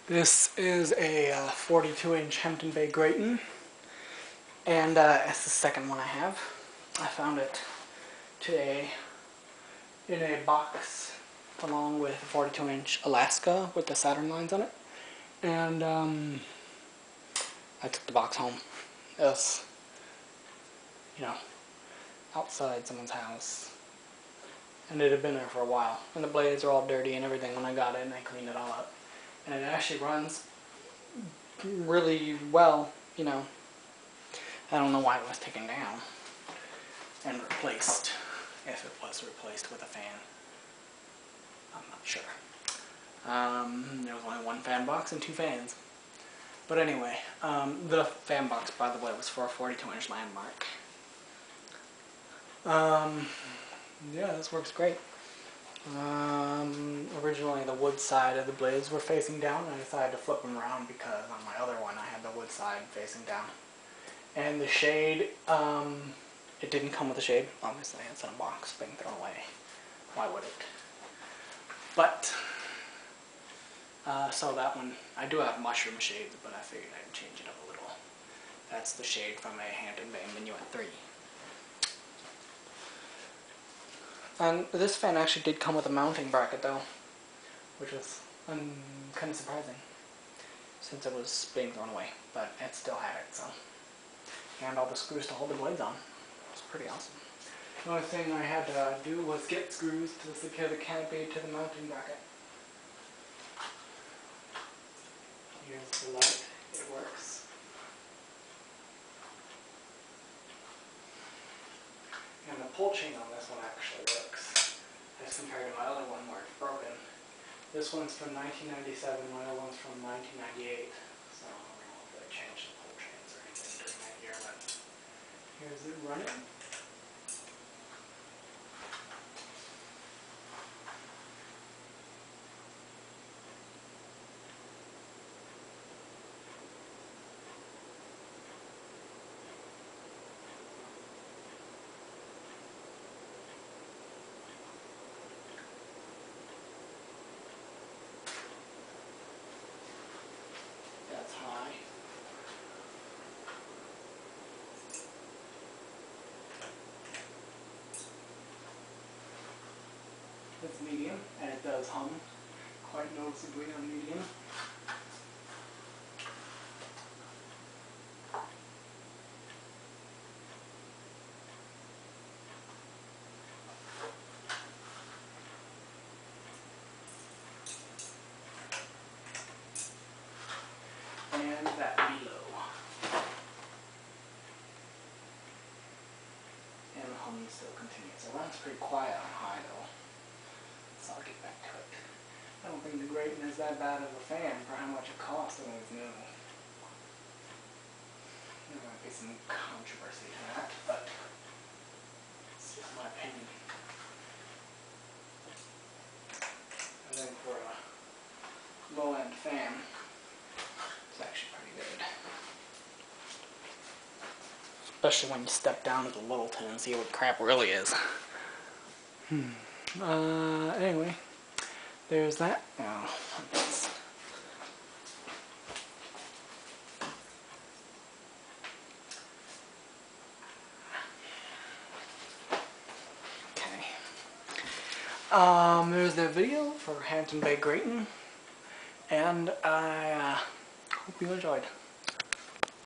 This is a 42-inch Hampton Bay Grayton, and it's the second one I have. I found it today in a box along with a 42-inch Alaska with the Saturn lines on it, and I took the box home. It was, outside someone's house, and it had been there for a while, and the blades are all dirty and everything when I got it, and I cleaned it all up. And it actually runs really well, I don't know why it was taken down and replaced, if it was replaced with a fan. I'm not sure. There was only one fan box and two fans. But anyway, the fan box, by the way, was for a 42-inch Landmark. Yeah, this works great. Originally the wood side of the blades were facing down, and I decided to flip them around because on my other one I had the wood side facing down. And the shade, it didn't come with a shade, obviously. It's in a box being thrown away. Why would it? But, so that one, I do have mushroom shades, but I figured I'd change it up a little. That's the shade from a Hampton Bay Minuet 3. And this fan actually did come with a mounting bracket though, which was kind of surprising since it was being thrown away, but it still had it, so. And all the screws to hold the blades on. It's pretty awesome. The only thing I had to do was get screws to secure the canopy to the mounting bracket. Here's the light. It works. And the pull chain on this one actually works, as compared to my other one where it's broken. This one's from 1997, my other one's from 1998. So I don't know if they changed the pull chains or anything during that year, but here's it running. It's medium, and it does hum quite noticeably on medium. And that below. And the humming still continues. It runs pretty quiet on high though. So I'll get back to it. I don't think the Grayton is that bad of a fan for how much it costs when it's new. There might be some controversy to that, but it's just my opinion. I think for a low-end fan, it's actually pretty good. Especially when you step down to the Littleton and see what crap really is. Anyway, there's that. Oh, okay. There's the video for Hampton Bay Grayton, and I hope you enjoyed.